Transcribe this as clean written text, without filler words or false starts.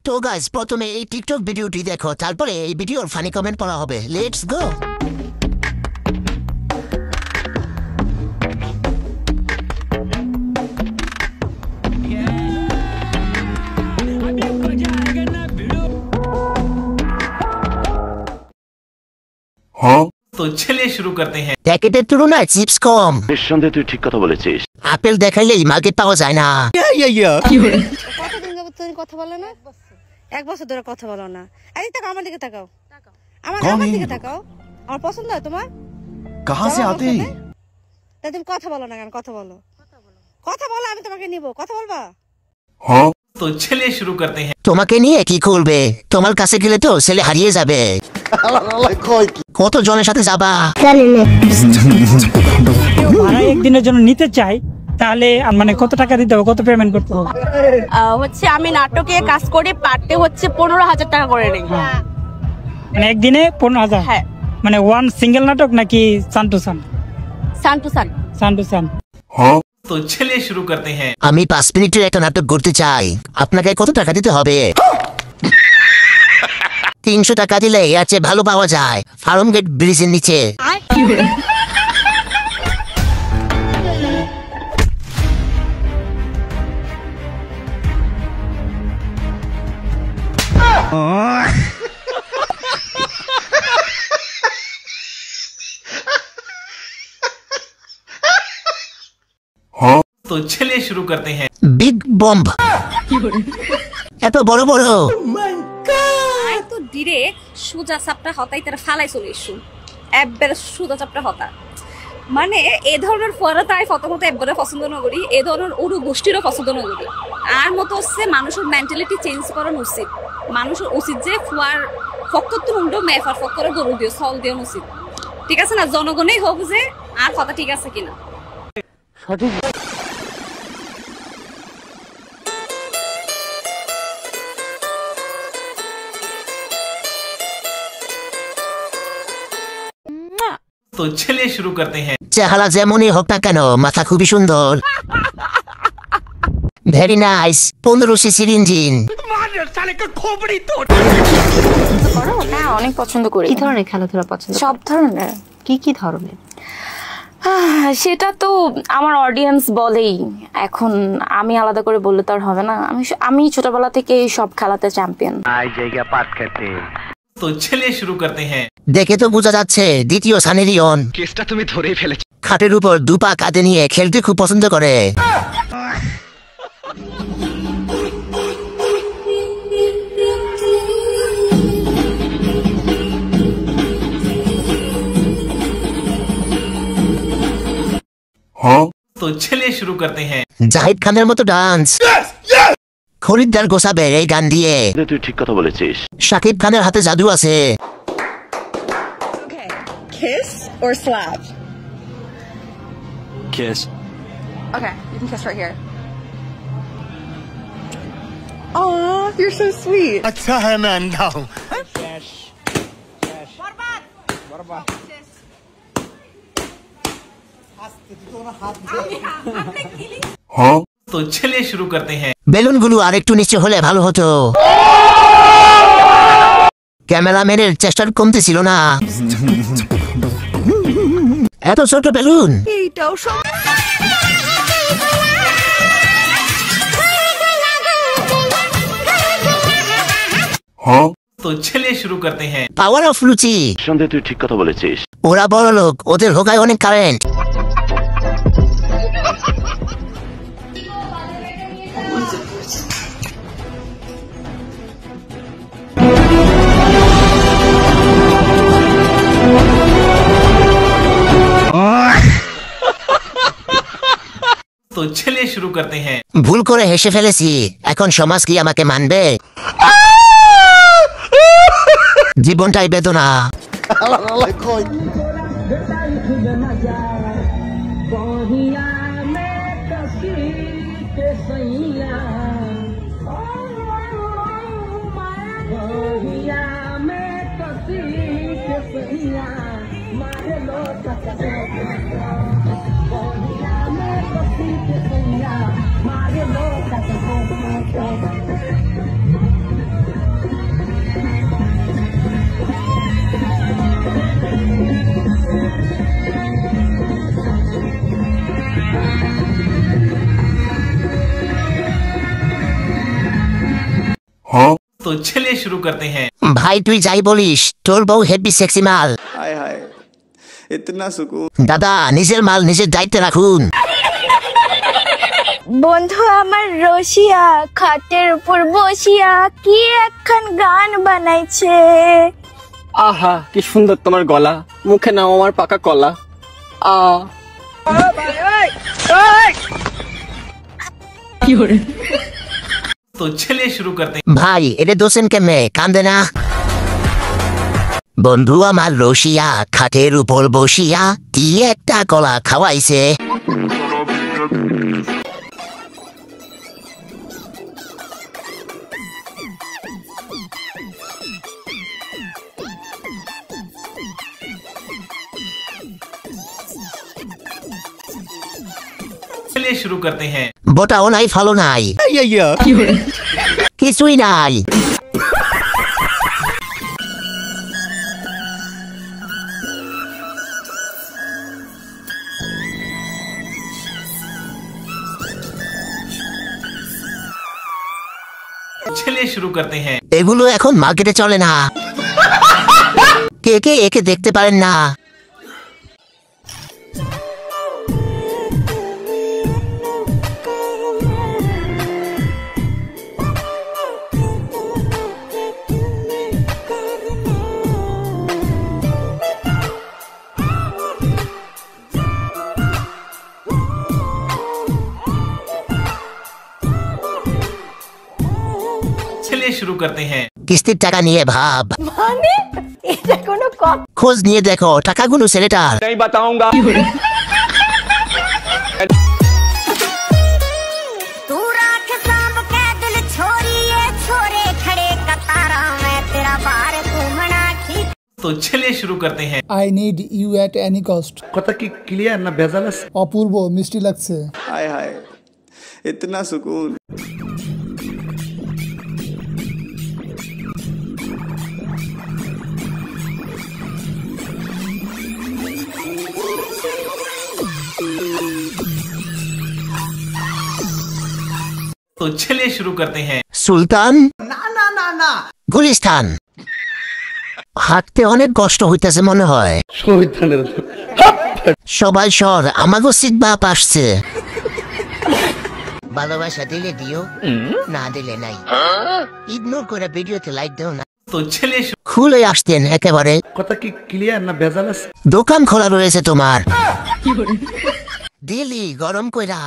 তো গাইস প্রথমে এই টিকটক ভিডিওটি দেখো, তারপরে এই ভিডিওর ফানি কমেন্ট পড়া হবে। Let's go. तो चलिए शुरू करते हैं। প্যাকেটের তুলনায় চিপস কম। নিঃসন্দেহে তুই ঠিক কথা বলেছিস। আপেল দেখাইলেই মার্কেট পাওয়া যায় না। কতদিন যাবত তুমি কথা বলো না? 1 বছর ধরে কথা বলো না। এই তাকাও আমার দিকে, তাকাও আমার দিকে তাকাও। আমার পছন্দ হয় তোমার? कहां से आते हैं? তাই তুমি কথা বলো না কেন? কথা বলো, আমি তোমাকে নিব। কথা বলবা? हाँ तो चलिए शुरू करते हैं। তোমাকে নিয়ে কি করবে? তোমার কাছে গেলে তো ছেলে হারিয়ে যাবে। কত জনের সাথে যাবা? ভাড়া একদিনের জন্য নিতে চাই, তাহলে মানে কত টাকা দিতে হবে, কত পেমেন্ট করতে হবে? হচ্ছে আমি নাটকে কাজ করে পারতে হচ্ছে 15,000 টাকা করে নেই। মানে একদিনে 15,000? হ্যাঁ। মানে ওয়ান সিঙ্গেল নাটক নাকি সান টু সান? সান টু সান। সান টু সান। हाँ तो चलिए शुरू करते हैं। আমি 5 মিনিটের একটা নাটক করতে চাই, আপনাকে কত টাকা দিতে হবে? 300 টাকা দিলে এর চেয়ে ভালো পাওয়া যায়, ফার্ম গেট ব্রিজের নিচে। हाँ तो चलिए शुरू करते हैं। বিগ বম্ব, এত বড় বড়। আই তো ডিরে সুজা চাপটা হতাই তারা ফালাই চলে এসু একবারে সুজা চাপটা হতা। মানে এ ধরনের ফরা তাই ফতমতো একবারে পছন্দ না করি, এ ধরনের উড়ু গোষ্ঠীরও পছন্দ না করি। আর মতো হচ্ছে মানুষের মেন্টালিটি চেঞ্জ করানো উচিত। মানুষের উচিত যে ফুয়ার ফক্কর তো উল্টো মেফার ফক্করে গরু দিয়ে সল দেওয়া উচিত, ঠিক আছে না? জনগণই হোক যে আর কথা ঠিক আছে কিনা। সঠিক। तो चलिए शुरू करते हैं। চেহারা যেমনই হোক না কেন, মাথা খুবই সুন্দর। Very nice. 15 সিসির ইঞ্জিন। হ্যাঁ অনেক পছন্দ করি। কি ধরনের খেলাধুলা পছন্দ? সব ধরনের। কি ধরনের? সেটা তো আমার অডিয়েন্স বলেই, এখন আমি আলাদা করে বললে তো আর হবে না। আমি ছোটবেলা থেকে সব খেলাতে চ্যাম্পিয়ন। तो चलिए शुरू करते हैं। দেখে তো বোঝা যাচ্ছে দ্বিতীয় সানেরিয়ন। কেসটা তুমি ধরেই ফেলেছো। খাটের উপর দুপা কাঁধে নিয়ে খেলতে খুব পছন্দ করে। हाँ तो चलिए शुरू करते हैं। জাহিদ খানের মতো ডান্স। খরিদ্দার গোসাবে এই গান দিয়ে। তুই ঠিক কথা বলেছিস। শাকিব খানের হাতে জাদু আছে। Kiss or slap? Kiss. Okay, you can kiss right here. Oh, you're so sweet. अच्छा है मैं अंधा हूँ। हाँ तो चलिए शुरू करते हैं। বেলুনগুলো আরেকটু নিচে হলে ভালো হতো। ক্যামেরাম্যানের চেষ্টার কমতে ছিল না। এত ছোট বেলুন। এইটাও সব हाँ तो चलिए शुरू करते हैं। পাওয়ার অফ লুচি। নিঃসন্দেহে তুই ঠিক কথা বলেছিস। ওরা বড় লোক, ওদের হোকায় অনেক কারেন্ট। तो चलिए शुरू करते हैं। ভুল করে হেসে ফেলেছি, এখন সমাজ কি আমাকে মানবে? জীবনটাই বেদনা। तो चलिए शुरू करते हैं। ভাই তুই যাই বলিস তোর বউ হেভি সেক্সি মাল। हाय हाय इतना सुकून। দাদা নিজের মাল নিজের দায়িত্বে রাখুন। বন্ধু আমার রসিয়া খাটের উপর বসিয়া কি একখান গান বানাইছে। আহা কি সুন্দর তোমার গলা, মুখে নাও আমার পাকা কলা। तो चलिए शुरू करते हैं। ভাই এটা দোষেন কেমনে কান্দে না? বন্ধু আমার রসিয়া খাটের উপর বসিয়া কি একটা কলা খাওয়াইছে। चलिए शुरू करते हैं। বোটাও নাই ফালো নাই কিছুই নাই। चलिए शुरू करते हैं। এগুলো এখন মার্কেটে চলে না। কে কে একে দেখতে পারেন না? चलिए शुरू करते हैं। কিস্তির টাকা নিয়ে ভাব মানে এটা কোনো কথা? খোঁজ নিয়ে দেখো টাকাগুলো ছেলেটার। नहीं बताऊंगा। तू राख सांभ के दिल छोरी ये छोरे खड़े कतारा में तेरा बार घूमना ठीक। तो चलिए शुरू करते हैं। I need you at any cost. কথা কি ক্লিয়ার না ভেজাল আছে? অপূর্ব মিষ্টি লাগছে। हाय हाय इतना सुकून। तो चलिए शुरू करते हैं। সুলতান না না না না গুলিস্তান হাঁটতে অনেক কষ্ট হইতেছে মনে হয়। সবাই সর আমাগো সিট বাপ আসছে। ভালোবাসা দিলে দিও না দিলে নাই। ইগনোর করে ভিডিওতে লাইক দাও না। तो चलिए খুলে আসতেন একেবারে। কথা কি ক্লিয়ার না ভেজাল আছে? দোকান খোলা রয়েছে তোমার। দিলি গরম কইরা।